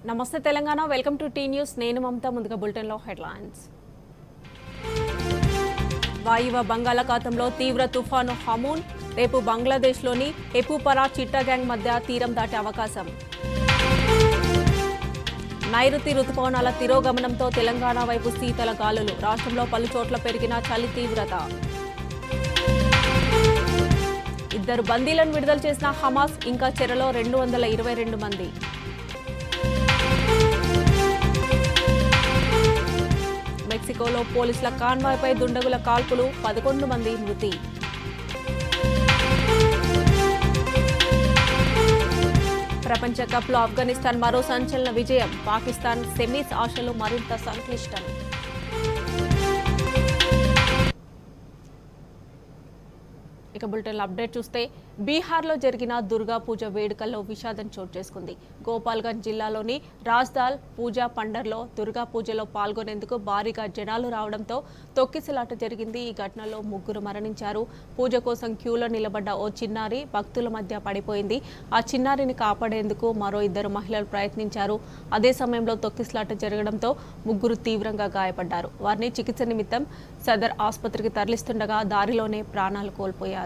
నమస్తే Telangana welcome to T news నేను మమతా ముందుగా బులెటిన్ లో హెడ్లైన్స్ వాయువ్య బంగాళాఖాతంలో తీవ్ర తుఫాను హమూన్ రేపు బంగ్లాదేశ్లోని హెపుపరా చిట్టాగాంగ్ మధ్య తీరం దాటే అవకాశం నైరుతి రుతుపవనాల తిరోగమనంతో తెలంగాణ వైపు శీతల గాలులు రాష్ట్రంలో పలు చోట్ల పెరిగిన చలి తీవ్రత ఇద్దరు బందీలను విడుదల చేసిన హమాస్ ఇంకా చెరలో 222 మంది మెక్సికోలో పోలీసుల కాన్వాయ్పై దుండగుల కాల్పులు 11 మంది మృతి ప్రపంచ కప్లో ఆఫ్ఘనిస్తాన్ మరో సంచలన విజయం పాకిస్తాన్ సెమీస్ ఆశలు మరింత సంక్లిష్టం ఇక బులెటిన్ అప్డేట్ చూస్తే బీహార్లో జరిగిన దుర్గా పూజ వేడుకల్లో విషాదం చోటు చేసుకుంది. గోపాల్గంజ్ జిల్లాలోని రాజ్దాల్ పూజా పండర్లో దుర్గా పూజలో పాల్గొనేందుకు భారీగా జనాలు రావడంతో తొక్కిసలాట జరిగింది. ఈ ఘటనలో 3 మరణించారు. పూజ కోసం క్యూలో నిలబడ్డ ఓ చిన్నారి భక్తుల మధ్య పడిపోయింది. ఆ చిన్నారిని కాపాడేందుకు మరో 2 మహిళలు ప్రయత్నించారు. అదే సమయంలో తొక్కిసలాట జరగడంతో 3 తీవ్రంగా గాయపడ్డారు. వారిని చికిత్స నిమిత్తం సదర్ ఆసుపత్రికి తరలిస్తుండగా దారిలోనే ప్రాణాలు కోల్పోయారు.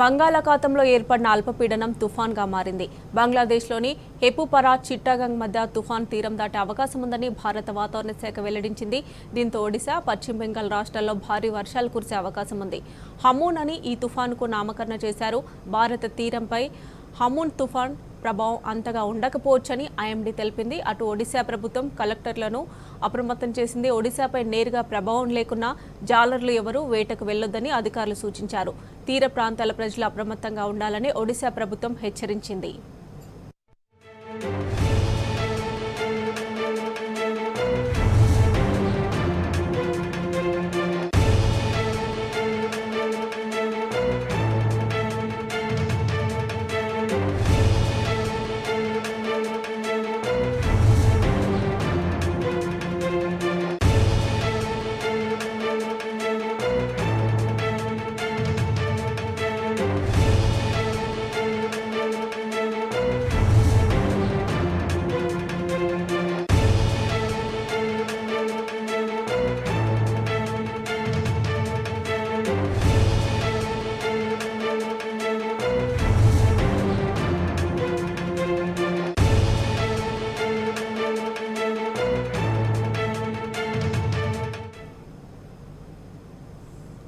బంగాళాఖాతంలో ఏర్పడిన అల్పపీడనం తుఫాన్గా మారింది. బంగ్లాదేశ్లోని హెపుపరా చిట్టాగంగ్ మధ్య తుఫాన్ తీరం దాటే అవకాశం ఉందని భారత వాతావరణ శాఖ వెల్లడించింది. దీంతో ఒడిశా, పశ్చిమ బెంగాల్ రాష్ట్రాల్లో భారీ వర్షాలు కురిసే అవకాశం ఉంది. హమూన్ అని ఈ తుఫాన్కు నామకరణం చేశారు. భారత తీరంపై హమూన్ తుఫాన్ ప్రభావం అంతగా ఉండకపోవచ్చని ఐఎండీ తెలిపింది. అటు ఒడిశా ప్రభుత్వం కలెక్టర్లను అప్రమత్తం చేసింది. ఒడిశాపై నేరుగా ప్రభావం లేకున్నా జాలర్లు ఎవరూ వేటకు వెళ్లొద్దని అధికారులు సూచించారు. తీర ప్రాంతాల ప్రజలు అప్రమత్తంగా ఉండాలని ఒడిశా ప్రభుత్వం హెచ్చరించింది.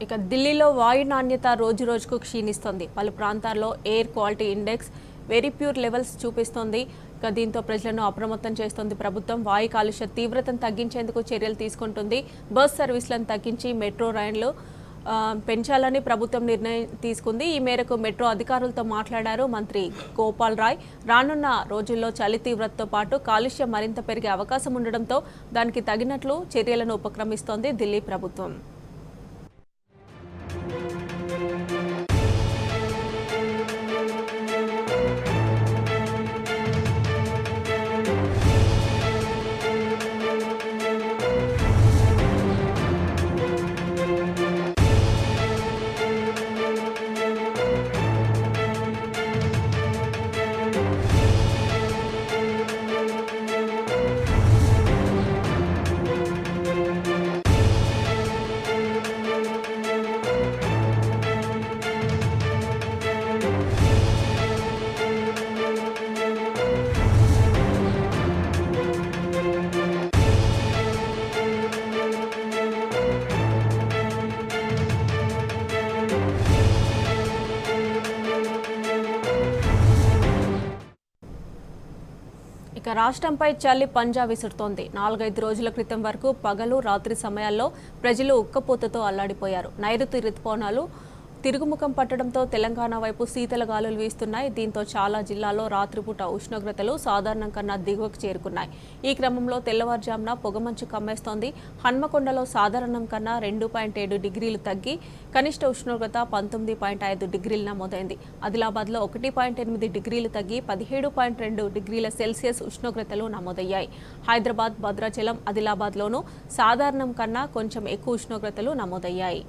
ఇక ఢిల్లీలో వాయు నాణ్యత రోజు రోజుకు క్షీణిస్తోంది. పలు ప్రాంతాల్లో air quality index very pure levels చూపిస్తోంది. ఇక దీంతో ప్రజలను అప్రమత్తం చేస్తోంది ప్రభుత్వం. వాయు కాలుష్య తీవ్రతను తగ్గించేందుకు చర్యలు తీసుకుంటుంది. బస్ సర్వీసులను తగ్గించి మెట్రో రైళ్లు పెంచాలని ప్రభుత్వం నిర్ణయం తీసుకుంది. ఈ మేరకు మెట్రో అధికారులతో మాట్లాడారు మంత్రి గోపాల్ రాయ్. రానున్న రోజుల్లో చలి తీవ్రతతో పాటు కాలుష్యం మరింత పెరిగే అవకాశం ఉండడంతో దానికి తగినట్లు చర్యలను ఉపక్రమిస్తోంది ఢిల్లీ ప్రభుత్వం. రాష్ట్రంపై చలి పంజా విసురుతోంది. 4-5 రోజుల క్రితం వరకు పగలు రాత్రి సమయాల్లో ప్రజలు ఉక్కపోతతో అల్లాడిపోయారు. నైరుతి రుతుపవనాలు తిరుగుముఖం పట్టడంతో తెలంగాణ వైపు శీతల గాలులు వీస్తున్నాయి. దీంతో చాలా జిల్లాల్లో రాత్రిపూట ఉష్ణోగ్రతలు సాధారణం కన్నా దిగువకు చేరుకున్నాయి. ఈ క్రమంలో తెల్లవారుజామున పొగమంచు కమ్మేస్తోంది. హన్మకొండలో సాధారణం కన్నా 2.7 డిగ్రీలు తగ్గి కనిష్ట ఉష్ణోగ్రత 19.5 డిగ్రీలు నమోదైంది. ఆదిలాబాద్లో 1.8 డిగ్రీలు తగ్గి 17.2 డిగ్రీల సెల్సియస్ ఉష్ణోగ్రతలు నమోదయ్యాయి. హైదరాబాద్, భద్రాచలం, ఆదిలాబాద్లోనూ సాధారణం కన్నా కొంచెం ఎక్కువ ఉష్ణోగ్రతలు నమోదయ్యాయి.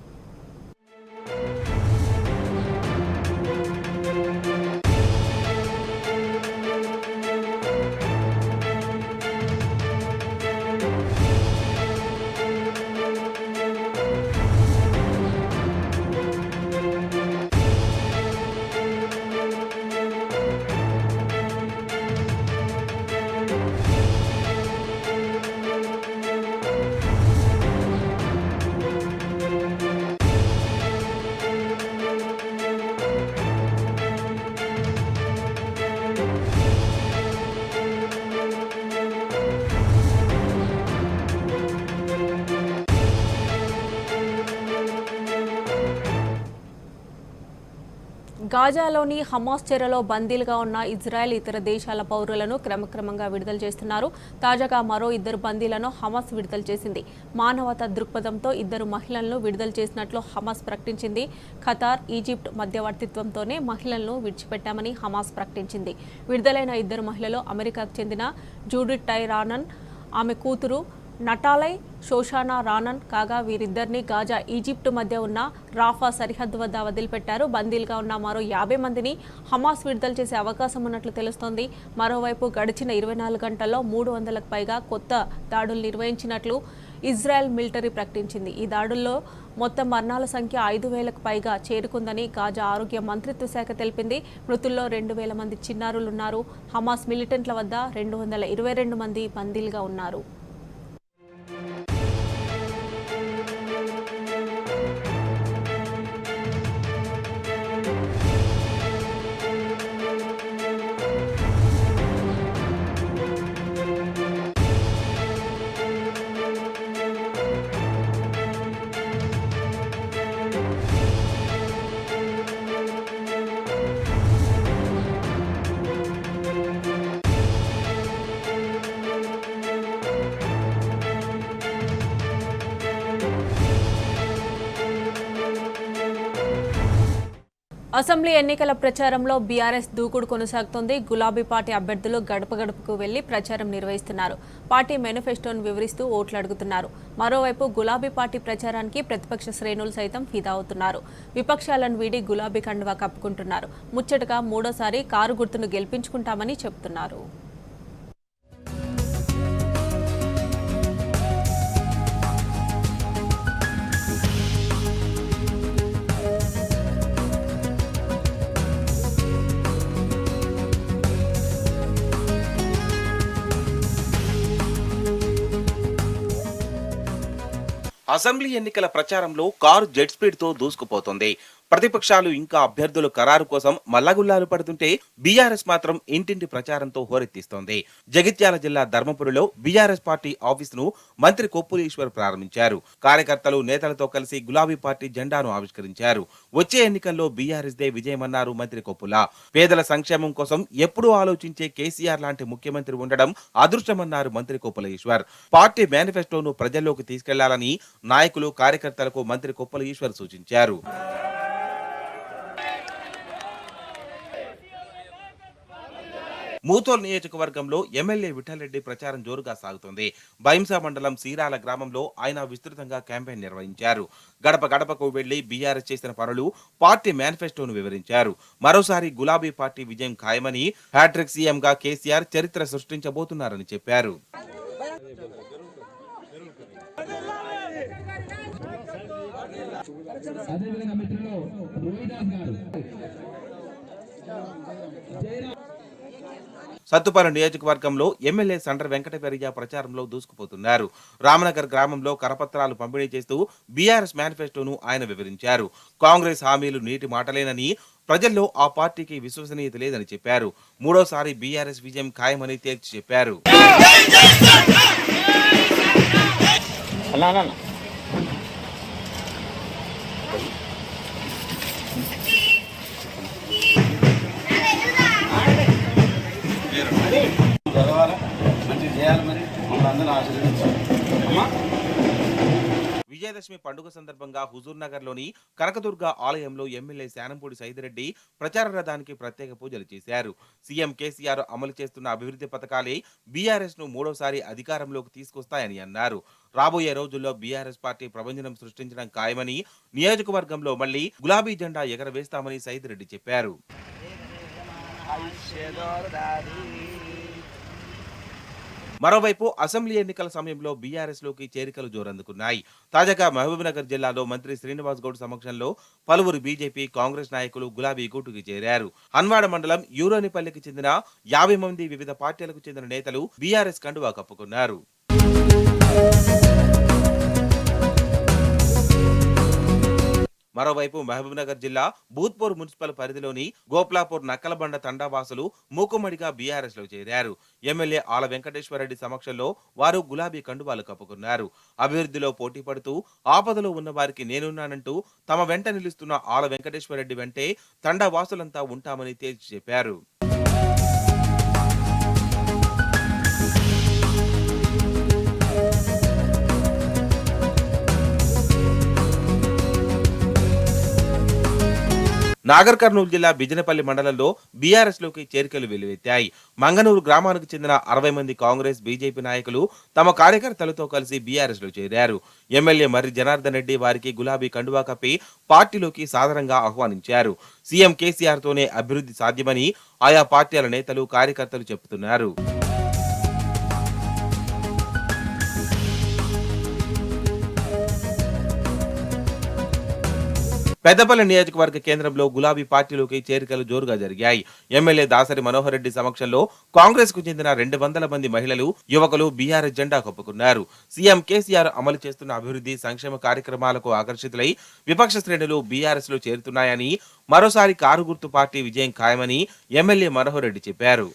గాజాలోని హమాస్ చెరలో బందీలుగా ఉన్న ఇజ్రాయెల్ ఇతర దేశాల పౌరులను క్రమక్రమంగా విడుదల చేస్తున్నారు. తాజాగా మరో 2 బందీలను హమాస్ విడుదల చేసింది. మానవతా దృక్పథంతో 2 మహిళలను విడుదల చేసినట్లు హమాస్ ప్రకటించింది. ఖతార్, ఈజిప్ట్ మధ్యవర్తిత్వంతోనే మహిళలను విడిచిపెట్టామని హమాస్ ప్రకటించింది. విడుదలైన 2 మహిళలు అమెరికాకు చెందిన జూడిత్ టై రానన్, ఆమె కూతురు నటాలై షోషానా రానన్ కాగా వీరిద్దరిని గాజా, ఈజిప్టు మధ్య ఉన్న రాఫా సరిహద్దు వద్ద వదిలిపెట్టారు. బందీలుగా ఉన్న మరో 50 మందిని హమాస్ విడుదల చేసే అవకాశం ఉన్నట్లు తెలుస్తోంది. మరోవైపు గడిచిన 24 గంటల్లో 300లకు పైగా కొత్త దాడులు నిర్వహించినట్లు ఇజ్రాయెల్ మిలిటరీ ప్రకటించింది. ఈ దాడుల్లో మొత్తం మరణాల సంఖ్య 5,000కు పైగా చేరుకుందని గాజా ఆరోగ్య మంత్రిత్వ శాఖ తెలిపింది. మృతుల్లో 2,000 మంది చిన్నారులున్నారు. హమాస్ మిలిటెంట్ల వద్ద 222 మంది బందీలుగా ఉన్నారు. అసెంబ్లీ ఎన్నికల ప్రచారంలో బీఆర్ఎస్ దూకుడు కొనసాగుతోంది. గులాబీ పార్టీ అభ్యర్థులు గడప గడపకు వెళ్లి ప్రచారం నిర్వహిస్తున్నారు. పార్టీ మేనిఫెస్టోను వివరిస్తూ ఓట్లు అడుగుతున్నారు. మరోవైపు గులాబీ పార్టీ ప్రచారానికి ప్రతిపక్ష శ్రేణులు సైతం ఫిదా అవుతున్నారు. విపక్షాలను వీడి గులాబీ కండువా కప్పుకుంటున్నారు. ముచ్చటగా 3వ సారి కారు గుర్తును గెలిపించుకుంటామని చెబుతున్నారు. అసెంబ్లీ ఎన్నికల ప్రచారంలో కారు జెట్ స్పీడ్ తో దూసుకుపోతుంది. ప్రతిపక్షాలు ఇంకా అభ్యర్థుల ఖరారు కోసం మల్లగుల్లాలు పడుతుంటే బీఆర్ఎస్ మాత్రం ఇంటింటి ప్రచారంతో హోరెత్తిస్తోంది. జగిత్యాల జిల్లా ధర్మపురిలో బీఆర్ఎస్ పార్టీ ఆఫీసును మంత్రి కొప్పుల ఈశ్వర్ ప్రారంభించారు. కార్యకర్తలు, నేతలతో కలిసి గులాబీ పార్టీ జెండాను ఆవిష్కరించారు. వచ్చే ఎన్నికల్లో బీఆర్ఎస్ దే విజయమన్నారు మంత్రి కొప్పుల. పేదల సంక్షేమం కోసం ఎప్పుడూ ఆలోచించే కేసీఆర్ లాంటి ముఖ్యమంత్రి ఉండడం అదృష్టమన్నారు మంత్రి కొప్పుల ఈశ్వర్. పార్టీ మేనిఫెస్టోను ప్రజల్లోకి తీసుకెళ్లాలని నాయకులు, కార్యకర్తలకు మంత్రి కొప్పుల ఈశ్వర్ సూచించారు. మూతోల్ నియోజకవర్గంలో ఎమ్మెల్యే విఠలరెడ్డి ప్రచారం జోరుగా సాగుతోంది. బైంసా మండలం సీరాల గ్రామంలో ఆయన విస్తృతంగా క్యాంపెయిన్ నిర్వహించారు. గడప గడపకు వెళ్లి బీఆర్ఎస్ చేసిన పనులు, పార్టీ మేనిఫెస్టోను వివరించారు. మరోసారి గులాబీ పార్టీ విజయం ఖాయమని, హ్యాట్రిక్ సీఎంగా కేసీఆర్ చరిత్ర సృష్టించబోతున్నారని చెప్పారు. సత్తుపల్లి నియోజకవర్గంలో ఎమ్మెల్యే సండ్ర వెంకట వీరయ్య ప్రచారంలో దూసుకుపోతున్నారు. రామనగర్ గ్రామంలో కరపత్రాలు పంపిణీ చేస్తూ బీఆర్ఎస్ మేనిఫెస్టోను ఆయన వివరించారు. కాంగ్రెస్ హామీలు నీటి మాటలేనని, ప్రజల్లో ఆ పార్టీకి విశ్వసనీయత లేదని చెప్పారు. మూడోసారి బీఆర్ఎస్ విజయం ఖాయమని తేల్చి చెప్పారు. విజయదశమి పండుగ సందర్భంగా హుజూర్ నగర్ లోని కనకదుర్గ ఆలయంలో ఎమ్మెల్యే శానంపూడి సైదిరెడ్డి ప్రచార రథానికి ప్రత్యేక పూజలు చేశారు. సీఎం కేసీఆర్ అమలు చేస్తున్న అభివృద్ధి పథకాలే బీఆర్ఎస్ ను మూడోసారి అధికారంలోకి తీసుకొస్తాయని అన్నారు. రాబోయే రోజుల్లో బీఆర్ఎస్ పార్టీ ప్రభంజనం సృష్టించడం ఖాయమని, నియోజకవర్గంలో మళ్లీ గులాబీ జెండా ఎగరవేస్తామని సైదిరెడ్డి చెప్పారు. మరోవైపు అసెంబ్లీ ఎన్నికల సమయంలో బీఆర్ఎస్ లోకి చేరికలు జోరందుకున్నాయి. తాజాగా మహబూబ్నగర్ జిల్లాలో మంత్రి శ్రీనివాస్ గౌడ్ సమక్షంలో పలువురు బీజేపీ, కాంగ్రెస్ నాయకులు గులాబీ గూటుకి చేరారు. హన్వాడ మండలం యూరోనిపల్లికి చెందిన 50 మంది వివిధ పార్టీలకు చెందిన నేతలు బీఆర్ఎస్ కండువా కప్పుకున్నారు. మరోవైపు మహబూబ్నగర్ జిల్లా భూత్పూర్ మున్సిపల్ పరిధిలోని గోప్లాపూర్ నక్కలబండ తండావాసులు మూకుమ్మడిగా బీఆర్ఎస్ లో చేరారు. ఎమ్మెల్యే ఆల వెంకటేశ్వరరెడ్డి సమక్షంలో వారు గులాబీ కండువాలు కప్పుకున్నారు. అభివృద్ధిలో పోటీ పడుతూ ఆపదలో ఉన్న వారికి నేనున్నానంటూ తమ వెంట నిలుస్తున్న ఆల వెంకటేశ్వరరెడ్డి వెంటే తండావాసులంతా ఉంటామని తేల్చి చెప్పారు. నాగర్ కర్నూలు జిల్లా బిజినపల్లి మండలంలో బీఆర్ఎస్ లోకి చేరికలు వెల్లువెత్తాయి. మంగనూరు గ్రామానికి చెందిన 60 మంది కాంగ్రెస్, బీజేపీ నాయకులు తమ కార్యకర్తలతో కలిసి బీఆర్ఎస్ లో చేరారు. ఎమ్మెల్యే మర్రి జనార్దన్ రెడ్డి వారికి గులాబీ కండువా కప్పి పార్టీలోకి సాదరంగా ఆహ్వానించారు. సీఎం కేసీఆర్ తోనే అభివృద్ధి సాధ్యమని ఆయా పార్టీల నేతలు, కార్యకర్తలు చెబుతున్నారు. పెద్దపల్లి నియోజకవర్గ కేంద్రంలో గులాబీ పార్టీలోకి చేరికలు జోరుగా జరిగాయి. ఎమ్మెల్యే దాసరి మనోహర్ రెడ్డి సమక్షంలో కాంగ్రెస్ కు చెందిన 200 మంది మహిళలు, యువకులు బీఆర్ఎస్ జెండా కప్పుకున్నారు. సీఎం కేసీఆర్ అమలు చేస్తున్న అభివృద్ధి సంక్షేమ కార్యక్రమాలకు ఆకర్షితులై విపక్ష శ్రేణులు బీఆర్ఎస్ లో చేరుతున్నాయని, మరోసారి కారు గుర్తు పార్టీ విజయం ఖాయమని ఎమ్మెల్యే మనోహర్ రెడ్డి చెప్పారు.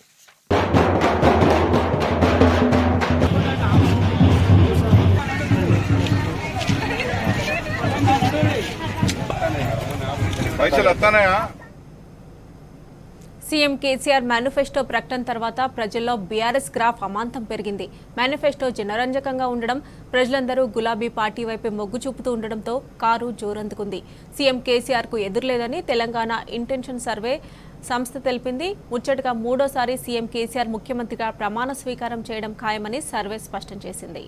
సీఎం కేసీఆర్ మేనిఫెస్టో ప్రకటన తర్వాత ప్రజల్లో బీఆర్ఎస్ గ్రాఫ్ అమాంతం పెరిగింది. మేనిఫెస్టో జనరంజకంగా ఉండడం, ప్రజలందరూ గులాబీ పార్టీ వైపే మొగ్గు చూపుతూ ఉండడంతో కారు జోరందుకుంది. సీఎం కేసీఆర్ కు ఎదురులేదని తెలంగాణ ఇంటెన్షన్ సర్వే సంస్థ తెలిపింది. ముచ్చటగా మూడోసారి సీఎం కేసీఆర్ ముఖ్యమంత్రిగా ప్రమాణ స్వీకారం చేయడం ఖాయమని సర్వే స్పష్టం చేసింది.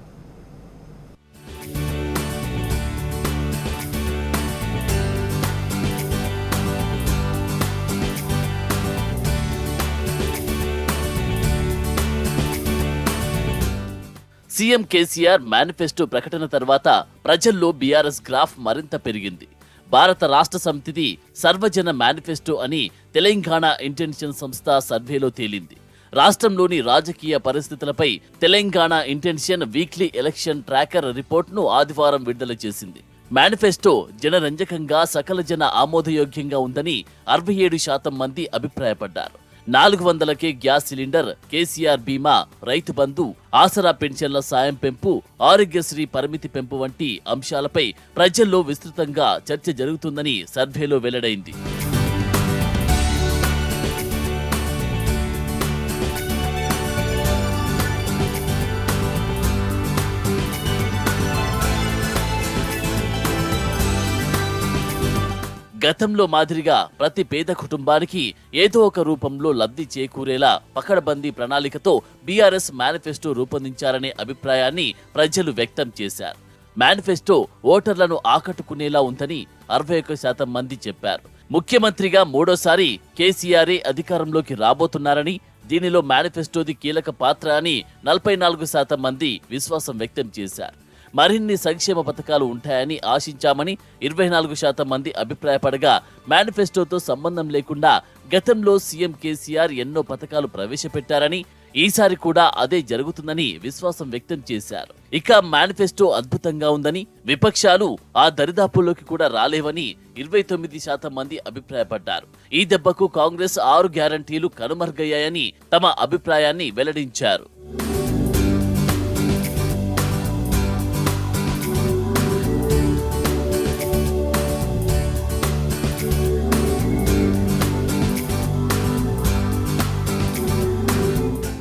సీఎం కేసీఆర్ మేనిఫెస్టో ప్రకటన తర్వాత ప్రజల్లో బీఆర్ఎస్ గ్రాఫ్ మరింత పెరిగింది. భారత రాష్ట్ర సమితిది సర్వజన మేనిఫెస్టో అని తెలంగాణ ఇంటెన్షన్ సంస్థ సర్వేలో తేలింది. రాష్ట్రంలోని రాజకీయ పరిస్థితులపై Telangana intention weekly election tracker రిపోర్ట్ను ఆదివారం విడుదల చేసింది. మేనిఫెస్టో జనరంజకంగా, సకల జన ఆమోదయోగ్యంగా ఉందని 67% మంది అభిప్రాయపడ్డారు. 400కే గ్యాస్ సిలిండర్, కేసీఆర్ బీమా, రైతు బంధు, ఆసరా పెన్షన్ల సాయం పెంపు, ఆరోగ్యశ్రీ పరిమితి పెంపు వంటి అంశాలపై ప్రజల్లో విస్తృతంగా చర్చ జరుగుతుందని సర్వేలో వెల్లడైంది. గతంలో మాదిరిగా ప్రతి పేద కుటుంబానికి ఏదో ఒక రూపంలో లబ్ధి చేకూరేలా పకడ్బందీ ప్రణాళికతో బీఆర్ఎస్ మేనిఫెస్టో రూపొందించారనే అభిప్రాయాన్ని ప్రజలు వ్యక్తం చేశారు. మేనిఫెస్టో ఓటర్లను ఆకట్టుకునేలా ఉందని 61% మంది చెప్పారు. ముఖ్యమంత్రిగా మూడోసారి కేసీఆర్ అధికారంలోకి రాబోతున్నారని, దీనిలో మేనిఫెస్టోది కీలక పాత్ర అని 44% మంది విశ్వాసం వ్యక్తం చేశారు. మరిన్ని సంక్షేమ పథకాలు ఉంటాయని ఆశించామని 24% మంది అభిప్రాయపడగా, మేనిఫెస్టోతో సంబంధం లేకుండా గతంలో సీఎం కేసీఆర్ ఎన్నో పథకాలు ప్రవేశపెట్టారని, ఈసారి కూడా అదే జరుగుతుందని విశ్వాసం వ్యక్తం చేశారు. ఇక మేనిఫెస్టో అద్భుతంగా ఉందని, విపక్షాలు ఆ దరిదాపుల్లోకి కూడా రాలేవని 29% మంది అభిప్రాయపడ్డారు. ఈ దెబ్బకు కాంగ్రెస్ 6 గ్యారంటీలు కనుమరుగయ్యాయని తమ అభిప్రాయాన్ని వెల్లడించారు.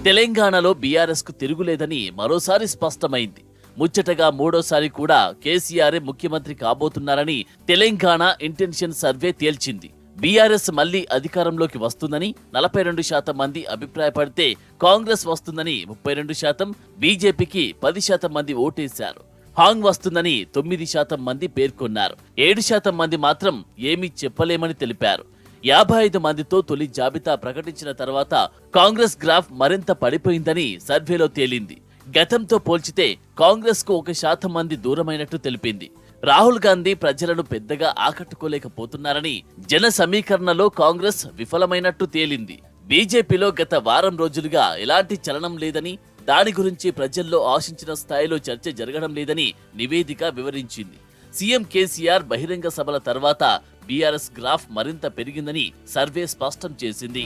తెలంగాణలో బీఆర్ఎస్ కు తిరుగులేదని మరోసారి స్పష్టమైంది. ముచ్చటగా మూడోసారి కూడా కేసీఆర్ ముఖ్యమంత్రి కాబోతున్నారని తెలంగాణ ఇంటెన్షన్ సర్వే తేల్చింది. బీఆర్ఎస్ మళ్లీ అధికారంలోకి వస్తుందని 42% మంది అభిప్రాయపడితే, కాంగ్రెస్ వస్తుందని 32%, బీజేపీకి 10% మంది ఓటేశారు. హాంగ్ వస్తుందని 9% మంది పేర్కొన్నారు. 7% మంది మాత్రం ఏమీ చెప్పలేమని తెలిపారు. 55 మందితో తొలి జాబితా ప్రకటించిన తర్వాత కాంగ్రెస్ గ్రాఫ్ మరింత పడిపోయిందని సర్వేలో తేలింది. గతంతో పోల్చితే కాంగ్రెస్ కు 1% మంది దూరమైనట్టు తెలిపింది. రాహుల్ గాంధీ ప్రజలను పెద్దగా ఆకట్టుకోలేకపోతున్నారని, జన సమీకరణలో కాంగ్రెస్ విఫలమైనట్టు తేలింది. బీజేపీలో గత వారం రోజులుగా ఎలాంటి చలనం లేదని, దాని గురించి ప్రజల్లో ఆశించిన స్థాయిలో చర్చ జరగడం లేదని నివేదిక వివరించింది. సీఎం కేసీఆర్ బహిరంగ సభల తర్వాత బీఆర్ఎస్ గ్రాఫ్ మరింత పెరిగిందని సర్వే స్పష్టం చేసింది.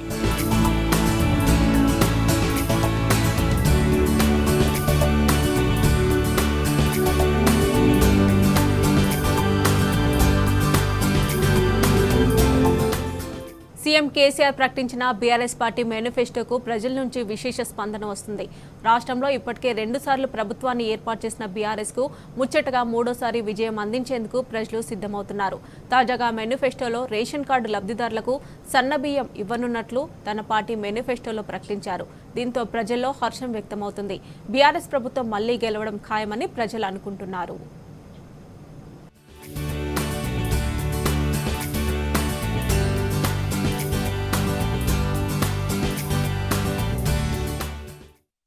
సీఎం కేసీఆర్ ప్రకటించిన బీఆర్ఎస్ పార్టీ మేనిఫెస్టోకు ప్రజల నుంచి విశేష స్పందన వస్తుంది. రాష్ట్రంలో ఇప్పటికే 2 సార్లు ప్రభుత్వాన్ని ఏర్పాటు చేసిన బీఆర్ఎస్ కు ముచ్చటగా మూడోసారి విజయం అందించేందుకు ప్రజలు సిద్ధమవుతున్నారు. తాజాగా మేనిఫెస్టోలో రేషన్ కార్డు లబ్ధిదారులకు సన్నబియ్యం ఇవ్వనున్నట్లు తన పార్టీ మేనిఫెస్టోలో ప్రకటించారు. దీంతో ప్రజల్లో హర్షం వ్యక్తమవుతుంది. బీఆర్ఎస్ ప్రభుత్వం మళ్లీ గెలవడం ఖాయమని ప్రజలు అనుకుంటున్నారు.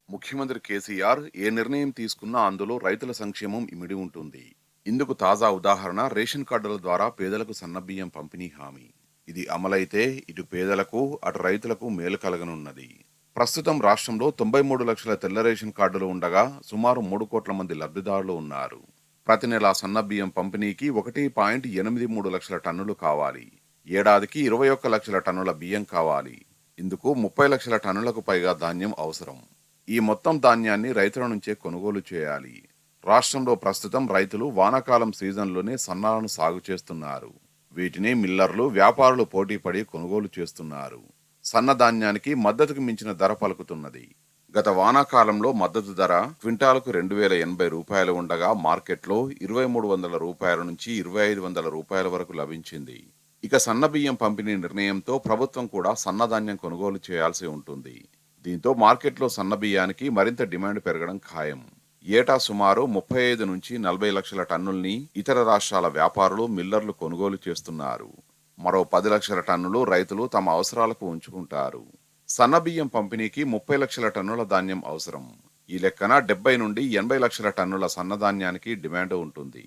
ముఖ్యమంత్రి కేసీఆర్ ఏ నిర్ణయం తీసుకున్నా అందులో రైతుల సంక్షేమం ఇమిడి ఉంటుంది. ఇందుకు తాజా ఉదాహరణ రేషన్ కార్డుల ద్వారా పేదలకు సన్నబియ్యం పంపిణీ హామీ. ఇది అమలైతే ఇటు పేదలకు అటు రైతులకు మేలు కలగనున్నది. ప్రస్తుతం రాష్ట్రంలో 93 లక్షల తెల్ల రేషన్ కార్డులు ఉండగా సుమారు 3 కోట్ల మంది లబ్ధిదారులు ఉన్నారు. ప్రతి నెలా సన్నబియ్యం పంపిణీకి 1.83 లక్షల టన్నులు కావాలి. ఏడాదికి 21 లక్షల టన్నుల బియ్యం కావాలి. ఇందుకు 30 లక్షల టన్నులకు పైగా ధాన్యం అవసరం. ఈ మొత్తం ధాన్యాన్ని రైతుల నుంచే కొనుగోలు చేయాలి. రాష్ట్రంలో ప్రస్తుతం రైతులు వానాకాలం సీజన్లోనే సన్నాలను సాగు చేస్తున్నారు. వీటిని మిల్లర్లు, వ్యాపారులు పోటీపడి కొనుగోలు చేస్తున్నారు. సన్న ధాన్యానికి మద్దతుకు మించిన ధర పలుకుతున్నది. గత వానాకాలంలో మద్దతు ధర క్వింటాలకు 2080 రూపాయలు ఉండగా మార్కెట్లో 2300 రూపాయల నుంచి 2500 రూపాయల వరకు లభించింది. ఇక సన్నబియ్యం పంపిణీ నిర్ణయంతో ప్రభుత్వం కూడా సన్నధాన్యం కొనుగోలు చేయాల్సి ఉంటుంది. దీంతో మార్కెట్లో సన్నబియ్యానికి మరింత డిమాండ్ పెరగడం ఖాయం. ఏటా సుమారు 35 నుంచి 40 లక్షల టన్నుల్ని ఇతర రాష్ట్రాల వ్యాపారులు, మిల్లర్లు కొనుగోలు చేస్తున్నారు. మరో 10 లక్షల టన్నులు రైతులు తమ అవసరాలకు ఉంచుకుంటారు. సన్నబియ్యం పంపిణీకి 30 లక్షల టన్నుల ధాన్యం అవసరం. ఈ లెక్కన 70 నుండి 80 లక్షల టన్నుల సన్నధాన్యానికి డిమాండ్ ఉంటుంది.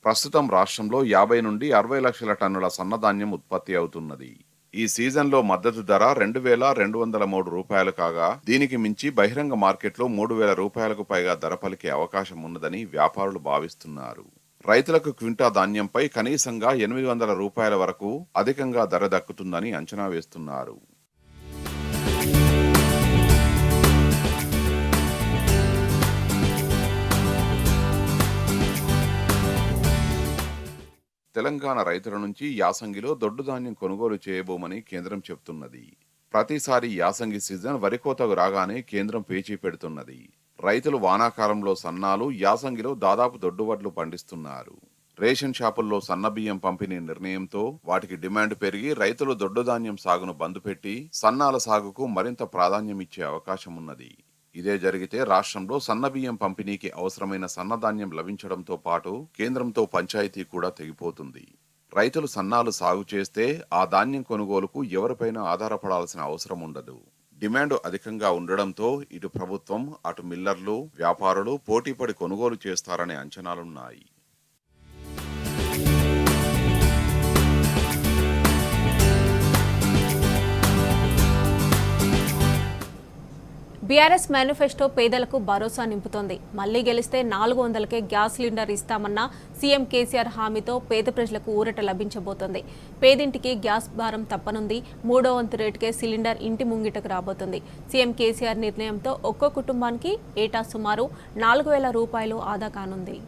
ప్రస్తుతం రాష్ట్రంలో 50 నుండి 60 లక్షల టన్నుల సన్నధాన్యం ఉత్పత్తి అవుతున్నది. ఈ సీజన్లో మద్దతు ధర 2203 రూపాయలు కాగా, దీనికి మించి బహిరంగ మార్కెట్లో 3000 రూపాయలకు పైగా ధర పలికే అవకాశం ఉన్నదని వ్యాపారులు భావిస్తున్నారు. రైతులకు క్వింటా ధాన్యంపై కనీసంగా 800 రూపాయల వరకు అధికంగా ధర దక్కుతుందని అంచనా వేస్తున్నారు. తెలంగాణ రైతుల నుంచి యాసంగిలో దొడ్డు ధాన్యం కొనుగోలు చేయబోమని కేంద్రం చెబుతున్నది. ప్రతిసారి యాసంగి సీజన్ వరి కోతకు రాగానే కేంద్రం పేచీ పెడుతున్నది. రైతులు వానాకాలంలో సన్నాలు, యాసంగిలో దాదాపు దొడ్డువడ్లు పండిస్తున్నారు. రేషన్ షాపుల్లో సన్నబియ్యం పంపిణీ నిర్ణయంతో వాటికి డిమాండ్ పెరిగి రైతులు దొడ్డు ధాన్యం సాగును బంద్ పెట్టి సన్నాల సాగుకు మరింత ప్రాధాన్యం ఇచ్చే అవకాశం ఉన్నది. ఇదే జరిగితే రాష్ట్రంలో సన్నబియ్యం పంపిణీకి అవసరమైన సన్నధాన్యం లభించడంతో పాటు కేంద్రంతో పంచాయతీ కూడా తెగిపోతుంది. రైతులు సన్నాలు సాగు చేస్తే ఆ ధాన్యం కొనుగోలుకు ఎవరిపైనా ఆధారపడాల్సిన అవసరం ఉండదు. డిమాండ్ అధికంగా ఉండడంతో ఇటు ప్రభుత్వం అటు మిల్లర్లు వ్యాపారులు పోటీపడి కొనుగోలు చేస్తారనే అంచనాలున్నాయి. బీఆర్ఎస్ మేనిఫెస్టో పేదలకు భరోసా నింపుతోంది. మళ్లీ గెలిస్తే 400కే గ్యాస్ సిలిండర్ ఇస్తామన్న సీఎం కేసీఆర్ హామీతో పేద ప్రజలకు ఊరట లభించబోతోంది. పేదింటికి గ్యాస్ భారం తప్పనుంది. 3వ వంతు రేటుకే సిలిండర్ ఇంటి ముంగిటకు రాబోతుంది. సీఎం కేసీఆర్ నిర్ణయంతో ఒక్కో కుటుంబానికి ఏటా సుమారు 4,000 రూపాయలు ఆదా కానుంది.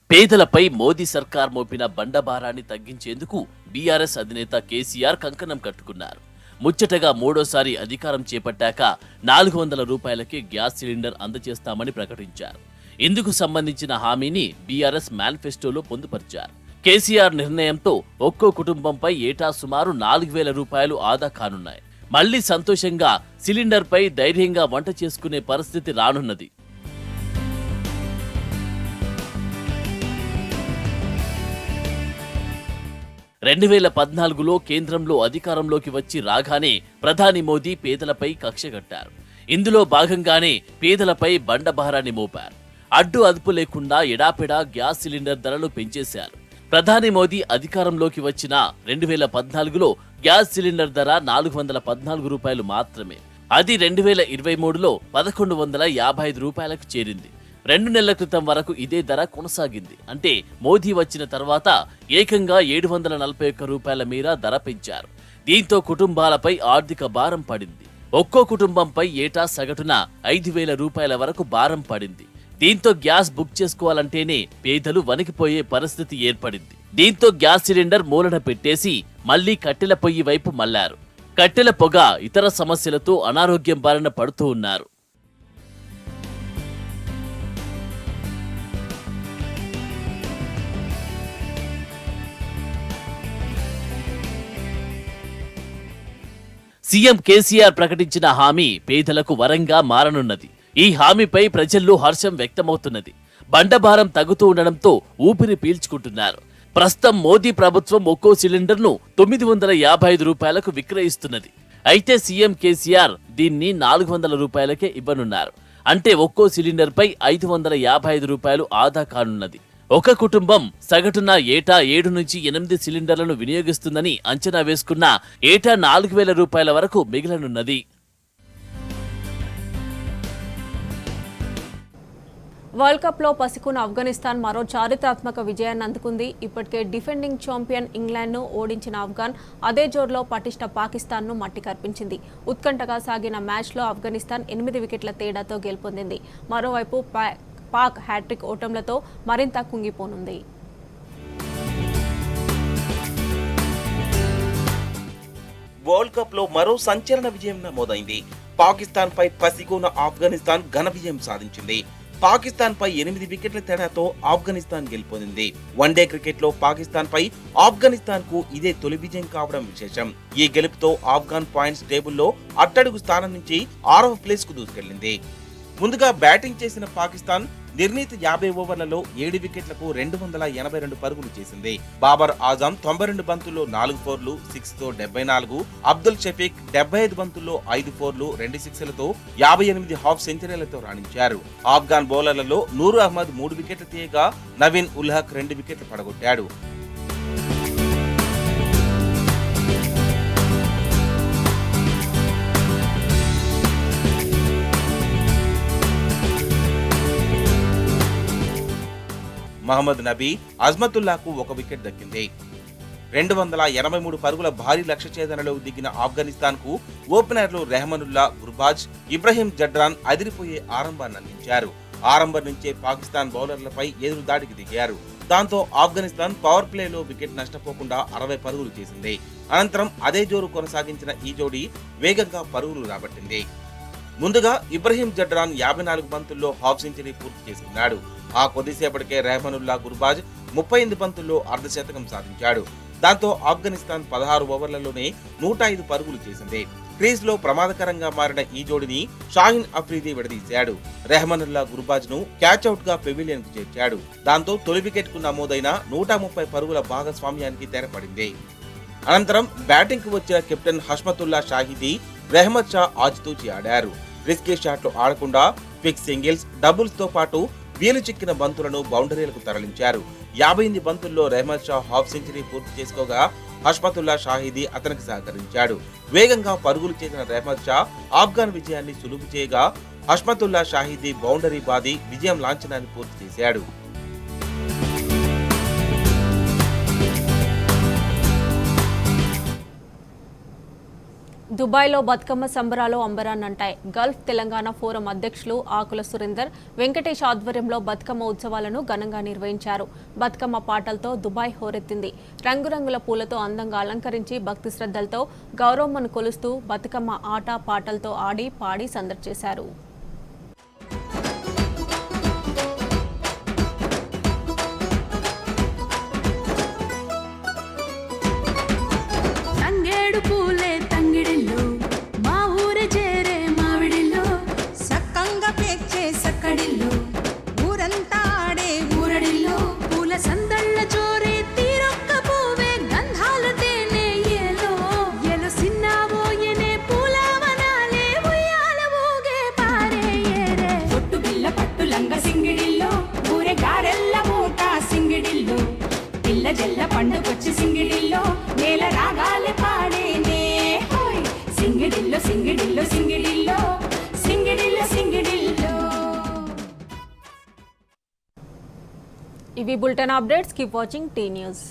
పేదలపై మోదీ సర్కార్ మోపిన బండభారాన్ని తగ్గించేందుకు బీఆర్ఎస్ అధినేత కేసీఆర్ కంకణం కట్టుకున్నారు. ముచ్చటగా మూడోసారి అధికారం చేపట్టాక 400 రూపాయలకే గ్యాస్ సిలిండర్ అందజేస్తామని ప్రకటించారు. ఇందుకు సంబంధించిన హామీని బీఆర్ఎస్ మేనిఫెస్టోలో పొందుపరిచారు. కేసీఆర్ నిర్ణయంతో ఒక్కో కుటుంబంపై ఏటా సుమారు 4,000 రూపాయలు ఆదా కానున్నాయి. మళ్లీ సంతోషంగా సిలిండర్పై ధైర్యంగా వంట చేసుకునే పరిస్థితి రానున్నది. 2014లో కేంద్రంలో అధికారంలోకి వచ్చి రాగానే ప్రధాని మోదీ పేదలపై కక్ష కట్టారు. ఇందులో భాగంగానే పేదలపై బండభారాన్ని మోపారు. అడ్డు అదుపు లేకుండా ఎడాపెడా గ్యాస్ సిలిండర్ ధరలు పెంచేశారు. ప్రధాని మోదీ అధికారంలోకి వచ్చిన 2014లో గ్యాస్ సిలిండర్ ధర 414 రూపాయలు మాత్రమే. అది 2023లో 1,155 రూపాయలకు చేరింది. 2 నెలల క్రితం వరకు ఇదే ధర కొనసాగింది. అంటే మోదీ వచ్చిన తర్వాత ఏకంగా 741 రూపాయల మేర ధర పెంచారు. దీంతో కుటుంబాలపై ఆర్థిక భారం పడింది. ఒక్కో కుటుంబంపై ఏటా సగటున 5,000 రూపాయల వరకు భారం పడింది. దీంతో గ్యాస్ బుక్ చేసుకోవాలంటేనే పేదలు వణికిపోయే పరిస్థితి ఏర్పడింది. దీంతో గ్యాస్ సిలిండర్ మూలన పెట్టేసి మళ్లీ కట్టెల పొయ్యి వైపు మళ్లారు. కట్టెల పొగ ఇతర సమస్యలతో అనారోగ్యం బారిన పడుతూ ఉన్నారు. సీఎం కేసీఆర్ ప్రకటించిన హామీ పేదలకు వరంగా మారనున్నది. ఈ హామీపై ప్రజల్లో హర్షం వ్యక్తమవుతున్నది. బండభారం తగ్గుతూ ఉండడంతో ఊపిరి పీల్చుకుంటున్నారు. ప్రస్తుతం మోదీ ప్రభుత్వం ఒక్కో సిలిండర్ను 955 రూపాయలకు విక్రయిస్తున్నది. అయితే సీఎం కేసీఆర్ దీన్ని 400 రూపాయలకే ఇవ్వనున్నారు. అంటే ఒక్కో సిలిండర్పై 555 రూపాయలు ఆదా కానున్నది. ఒక కుటుంబం సగటున ఏటా 7 నుంచి 8 సిలిండర్లను వినియోగిస్తుందని అంచనా వేసుకున్న ఏటా 4,000 రూపాయల వరకు మిగిలనున్నది. వరల్డ్ కప్లో పసికున్న ఆఫ్ఘనిస్తాన్ మరో చారిత్రాత్మక విజయాన్ని అందుకుంది. ఇప్పటికే డిఫెండింగ్ ఛాంపియన్ ఇంగ్లాండ్ను ఓడించిన ఆఫ్ఘాన్ అదే జోరులో పటిష్ట పాకిస్తాన్ను మట్టి కర్పించింది. ఉత్కంఠగా సాగిన మ్యాచ్లో ఆఫ్ఘనిస్తాన్ 8 వికెట్ల తేడాతో గెలుపొందింది. మరోవైపు పాక్ హ్యాట్రిక్ ఓటంలతో మరింత కుంగిపోనుంది. వరల్డ్ కప్ లో మరో సంచలన విజయం నమోదైంది. పాకిస్తాన్ పై పసిగోన ఆఫ్ఘనిస్తాన్ ఘన విజయం సాధించింది. పాకిస్తాన్ పై 8 వికెట్ల తేడాతో ఆఫ్ఘనిస్తాన్ గెలుపొందింది. వన్డే క్రికెట్ లో పాకిస్తాన్ పై ఆఫ్ఘనిస్తాన్ కు ఇదే తొలి విజయం కావడం విశేషం. ఈ గెలుపుతో ఆఫ్ఘాన్ పాయింట్స్ టేబుల్లో అట్టడుగు స్థానం నుంచి 6వ ప్లేస్ కు దూసుకెళ్లింది. ముందుగా బ్యాటింగ్ చేసిన పాకిస్తాన్ నిర్ణీత 50 ఓవర్లలో 7 వికెట్లకు 282 పరుగులు చేసింది. బాబర్ ఆజం 92 బంతుల్లో 4 ఫోర్లు 6 తో 74, అబ్దుల్ షఫీక్ 75 బంతుల్లో 5 ఫోర్లు 2 సిక్స్లతో 58 హాఫ్ సెంచరీలతో రాణించారు. ఆఫ్ఘాన్ బౌలర్లలో నూర్ అహ్మద్ 3 వికెట్లు తీయగా నవీన్ ఉల్ హక్ 2 వికెట్లు పడగొట్టాడు. మహమ్మద్ నబీ అజ్మతుల్లాకు 1 వికెట్ దక్కింది. 283 పరుగుల భారీ లక్ష్య ఛేదనలో దిగిన ఆఫ్ఘనిస్తాన్ కు ఓపెనర్లు రెహమనుల్లా, గుర్బాజ్, ఇబ్రహీం జడ్రాన్ అదిరిపోయే ఆరంభాన్ని అందించారు. ఆరంభం నుంచే పాకిస్తాన్ బౌలర్లపై ఎదురు దాడికి దిగారు. దాంతో ఆఫ్ఘనిస్తాన్ పవర్ ప్లేలో వికెట్ నష్టపోకుండా 60 పరుగులు చేసింది. అనంతరం అదే జోరు కొనసాగించిన ఈ జోడీ వేగంగా పరుగులు రాబట్టింది. ముందుగా ఇబ్రహీం జడ్రాన్ 54 బంతుల్లో హాఫ్ సెంచరీ పూర్తి చేసుకున్నాడు. ఆ కొద్దిసేపటికే రెహమనుల్లా, గుర్బాజ్ 38 బంతుల్లో అర్ధశతకం సాధించాడు. దాంతో ఆఫ్ఘనిస్తాన్ 16 ఓవర్లలోనే 105 పరుగులు చేసింది. క్రీజ్ లో ప్రమాదకరంగా మారిన ఈ జోడిని షాహిన్ అఫ్రీది విడదీశాడు. రెహమానుల్లా గుర్బాజ్ ను క్యాచ్అవుట్ గా పెవిలియన్ కు చేర్చాడు. దాంతో తొలి వికెట్ కు నమోదైన 130 పరుగుల భాగస్వామ్యానికి తెరపడింది. అనంతరం బ్యాటింగ్ కు వచ్చిన కెప్టెన్ హష్మతుల్లా షాహిదీ, రెహమత్ షా ఆచితూచి ఆడారు. రిస్కీ షాట్లు ఆడకుండా ఫిక్స్ సింగిల్స్, డబుల్స్ తో పాటు వీలు చిక్కిన బంతులను బౌండరీలకు తరలించారు. 58 బంతుల్లో రెహమత్ షా హాఫ్ సెంచరీ పూర్తి చేసుకోగా హష్మతుల్లా షాహిదీ అతనికి సహకరించాడు. వేగంగా పరుగులు చేసిన రెహమత్ షా ఆఫ్ఘన్ విజయాన్ని సులువు చేయగా హష్మతుల్లా షాహిదీ బౌండరీ బాది విజయం లాంఛనాన్ని పూర్తి చేశాడు. దుబాయ్లో బతుకమ్మ సంబరాలు అంబరాన్నంటాయి. గల్ఫ్ తెలంగాణ ఫోరం అధ్యక్షులు ఆకుల సురేందర్ వెంకటేష్ ఆధ్వర్యంలో బతుకమ్మ ఉత్సవాలను ఘనంగా నిర్వహించారు. బతుకమ్మ పాటలతో దుబాయ్ హోరెత్తింది. రంగురంగుల పూలతో అందంగా అలంకరించి భక్తి శ్రద్ధలతో గౌరమ్మను కొలుస్తూ బతుకమ్మ ఆట పాటలతో ఆడి పాడి సందడి చేశారు. జల్ల పండుకొచ్చి సింగిడిల్లో నేల రాగాలే పాడేనే హోయ్ సింగిడిల్లో సింగిడిల్లో సింగిడిల్లో సింగిడిల్లో సింగిడిల్లో. ఇవి bulletin updates. Keep watching tea news.